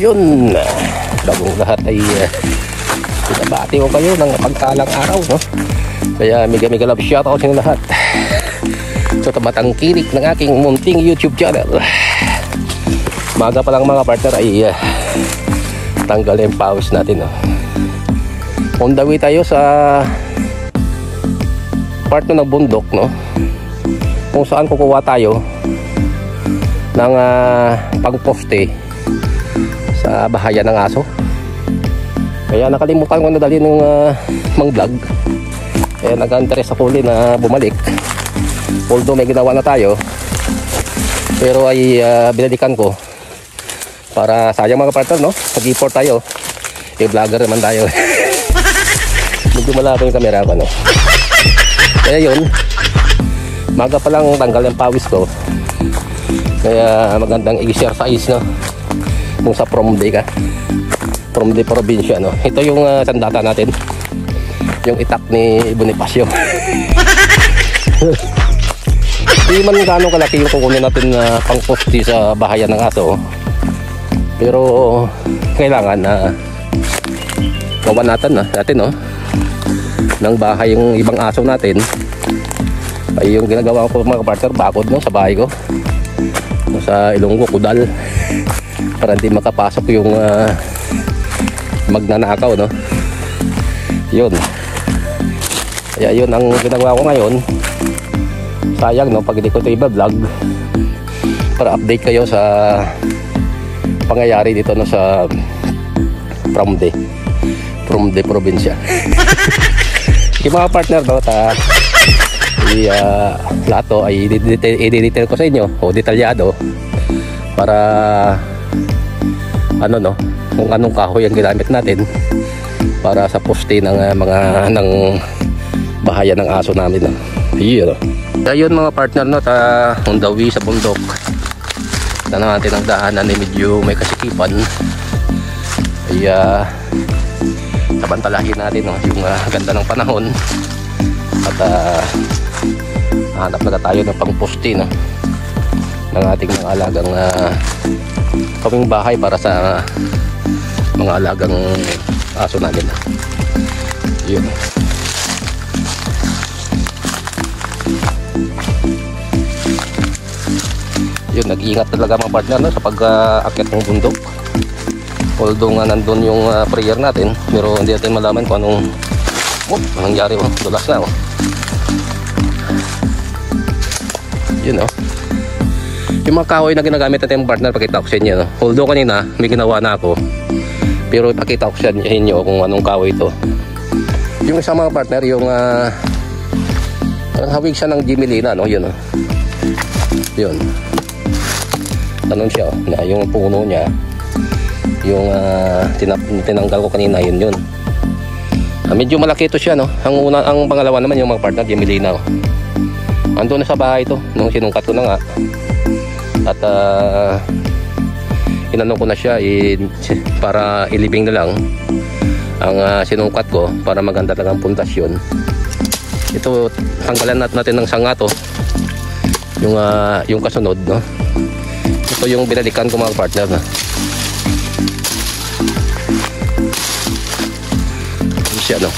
Yun, bagong lahat ay pinabati ko kayo ng pagkalang araw, no? Kaya mega love shoutout sa inyo lahat sa tabatang kirik ng aking munting YouTube channel. Maga pa lang mga partner ay tanggal yung pawis natin, no? On the way tayo sa part ng bundok, no? Kung saan kukuha tayo ng pangposte sa bahayan ng aso. Kaya nakalimutan ko na dali ng mang vlog. Kaya nag-interest ako ulit na bumalik. Although may ginawa na tayo, pero ay binalikan ko para sayang mga partner, no? Nag-import tayo, vlogger naman tayo. Medyo malabo yung camera ko, no? Kaya yun, maga pa lang tanggal yung pawis ko. Kaya magandang exercise, no? Kung sa from day ka, from day probinsya, no? Ito yung sandata natin, yung itak ni Bonifacio. Hindi man gano'ng kalaki yung kukunin natin na pangposti sa bahayan ng aso, pero kailangan na gawa natin, no? Ng bahay yung ibang aso natin. Ay yung ginagawa ko mga partner, bakod, no? Sa bahay ko, sa Ilonggo, Kudal, para hindi makapasok yung magnanakaw, no? Yun. Kaya yun ang ginagawa ko ngayon. Sayang, no? Pag hindi ko ito i-vlog para update kayo sa pangyayari dito, no? Sa from the probinsya. Yung mga partner, no? Lahat to ay i-detail ko sa inyo, o detalyado, para ano, no, kung anong kahoy ang ginamit natin para sa poste ng ng bahayan ng aso namin, no? Yun, no? Ayun mga partner, no, on the way sa bundok na natin ang daanan ay medyo may kasikipan. Ay tabantalahin natin, no, yung ganda ng panahon at hanap na tayo ng pangposte, no, ng ating mga alagang kaming bahay para sa mga alagang aso natin. Yun. Yun, nag-iingat talaga mga partner, no, sa pag-akyat ng bundok. Although nga nandun yung prayer natin, pero hindi natin malaman kung anong nangyari, dulas na, yun, no? Yung mga kahoy na ginagamit natin mga partner, pakita ko sa inyo, no? Although kanina may ginawa na ako, pero ipakita ko sa inyo kung anong kahoy ito. Yung isang mga partner, yung hawig siya ng Jimelina, no? Yun, no? Yun, tanong siya, na yung puno niya, yung tinanggal ko kanina, yun. Medyo malaki ito siya, no? Ang pangalawa naman yung mga partner, Jimelina, no? Ando na sa bahay ito nung sinungkat ko na nga, at inanong ko na siya para ilibing na lang ang sinungkat ko para maganda talagang puntasyon. Ito, tanggalan natin ng sanga to, yung kasunod, no? Ito yung binalikan ko mga partner, na siya, no?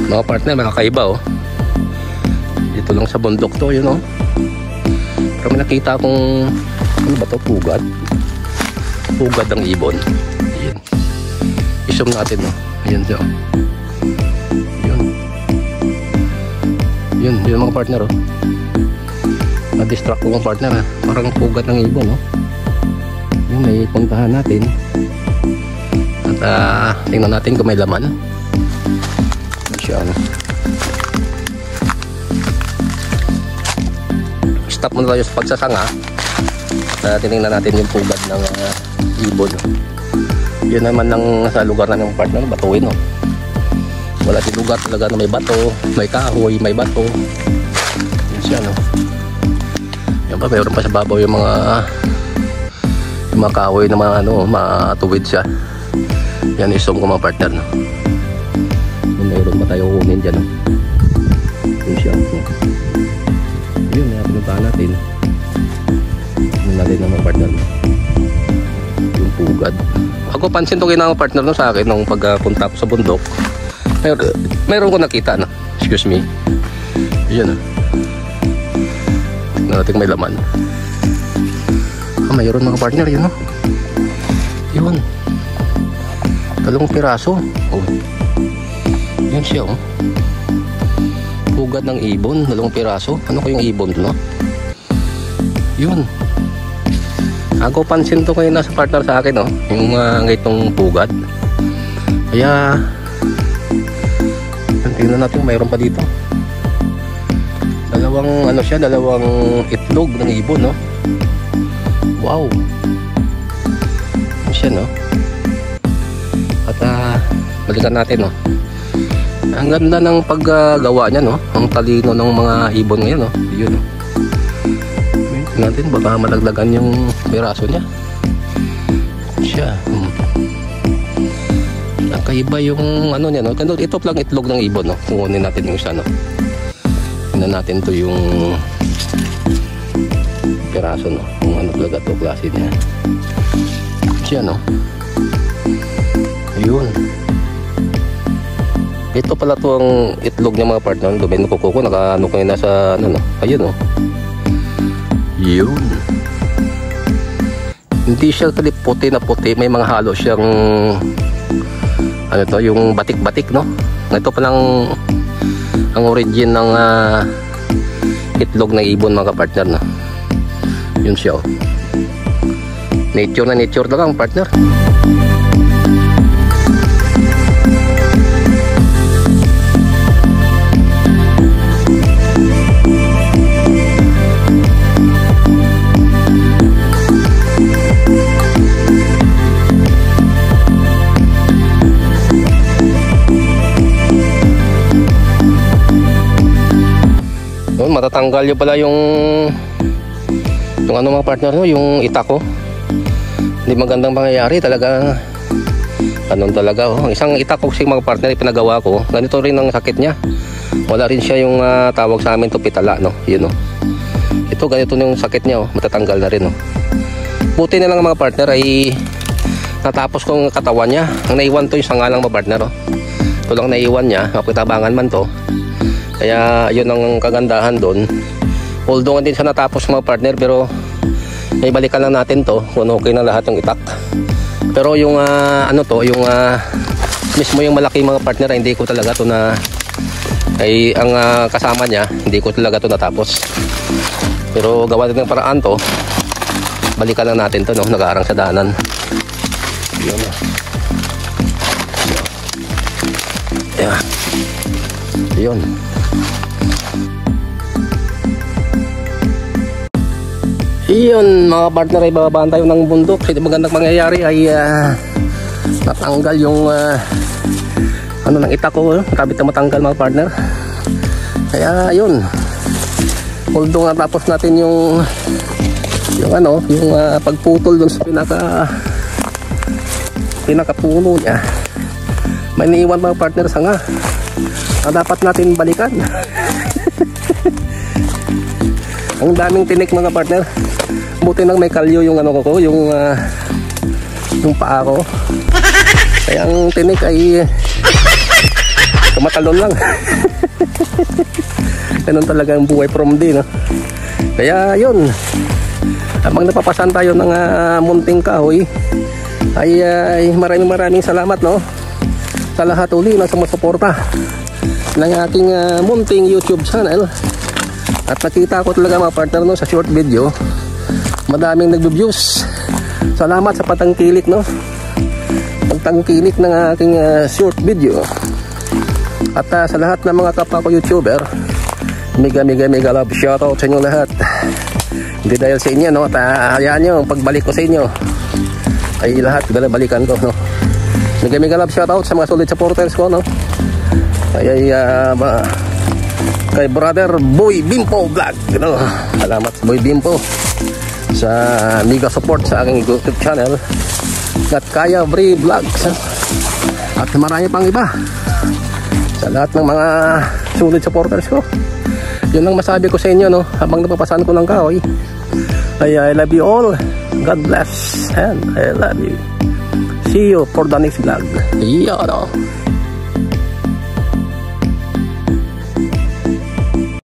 Mga partner, makakaiba, oh. Dito lang sa bundok to, yun, oh. Pero may nakita akong ano ba to, pugad ng ibon. Ayan, i-zoom natin, no? Ayan siya, oh. Yun mga partner, oh. Na-distract ko mga partner, ha? Parang pugad ng ibon, oh. Yun, may puntahan natin. At tingnan natin kung may laman. Stop muna tayo sa pagsasanga. Tinignan natin yung pugad ng ibon. Yun naman ng sa lugar na ng partner, batuin, no? Wala si lugar talaga na may bato, may kahoy, may bato. Yun siya, no? Yan pa, mayroon pa sa babaw yung mga kahoy na mga matuwid siya. Yan, isom ko mga partner, no? Mayroon pa tayo kunin dyan, no? Yun siya, no? Yun, pinuntahan natin. Yun natin ng mga partner, no? Yung pugad. Ako pansin to kayo ng mga partner, no, sa akin nung pagpunta ko sa bundok. Meron ko nakita, no? Excuse me. Yun, no? Na natin may laman. Mayroon mga partner, yun, no? Yun. 3 piraso. Oh. Yun siya, oh. Pugad ng ibon, 2 piraso. Ano ko yung ibon, no? Yun. Ako pansin to kayo nasa partner sa akin, no? Yung itong pugad. Kaya tingnan natin, mayroon pa dito. Dalawang itlog ng ibon, no? Wow. Yun siya, no? At balikan natin, no? Ang ganda ng paggawa niya, no? Ang talino ng mga ibon ngayon, no? Yun, no? Natin baka malaglagan yung piraso niya. Siya. Nakaiba yung niya, no? Ito lang itlog ng ibon, no? Kukunin natin yung isa, no? Tingnan natin to yung piraso, no? Kung ano talaga to klase niya. Siya, no? Ayun. Ito pala to ang itlog niya mga partner. Lumino ko naka-ano kayo nasa no? Ayun, no? Yun. Hindi siya puti na puti, may mga halo siyang yung batik-batik, no? Ito palang ang origin ng itlog ng ibon mga partner, no? Yun siya, oh. Nature na nature lang ang partner. Matatanggal nyo pala yung mga partner, no? Yung itako. Hindi magandang mangyayari talaga. Ganun talaga, oh. Isang itako kasi mga partner pinagawa ko. Ganito rin ang sakit niya. Wala rin siya yung tawag sa amin to pitala, no? Yun, no? Ito ganito yung sakit niya, oh. Matatanggal na rin, no? Buti na lang mga partner ay natapos kong katawan niya. Ang naiwan to yung sanga lang mga partner, oh. Ito lang naiwan niya. Kapitabangan man to. Kaya yun ang kagandahan doon. Although hindi siya natapos mga partner, pero ay balikan lang natin to kung okay na lahat yung itak. Pero yung mismo yung malaki mga partner, hindi ko talaga to na ang kasama niya, hindi ko talaga to natapos. Pero gawa din ng paraan to. Balikan lang natin to, no? Nag-aarang sa daanan. Yun. Yeah. Yun. Iyon mga partner, ay bababaan tayo ng bundok. Hindi magandang mangyayari ay natanggal yung ng itak ko, kabit na matanggal mga partner. Kaya yun, although natapos natin yung pagputol dun sa pinakapuno niya, may naiwan mga partner sanga na dapat natin balikan. Ang daming tinik mga partner. Buti nang may kalyo yung yung paa ko. Kaya ang tinik ay tumatalon lang. Ganun talaga ang buhay from din, no? Kaya yun, habang napapasan tayo ng munting kahoy, ay maraming salamat, no? Sa lahat uli na sumusuporta ng aking munting YouTube channel. At nakita ko talaga mga partner, no, sa short video, madaming nagbe-views. Salamat sa patangkilik, no? Pagtangkilik ng aking short video. At sa lahat ng mga kapwa ko YouTuber, mega love shoutout sa inyo lahat. Hindi dahil sa inyo, no? At hayaan nyo, pagbalik ko sa inyo ay lahat balikan ko, no? Mega love shoutout sa mga solid supporters ko, no? Ay kay brother Boy Bimpo Vlog. Salamat Boy Bimpo sa mega support sa aking YouTube channel at Kaya Bree Vlogs at marami pang iba. Sa lahat ng mga sulit supporters ko, yun ang masabi ko sa inyo, no, habang napapasan ko ng kahoy. I love you all. God bless and I love you. See you for the next vlog. Yeah, no.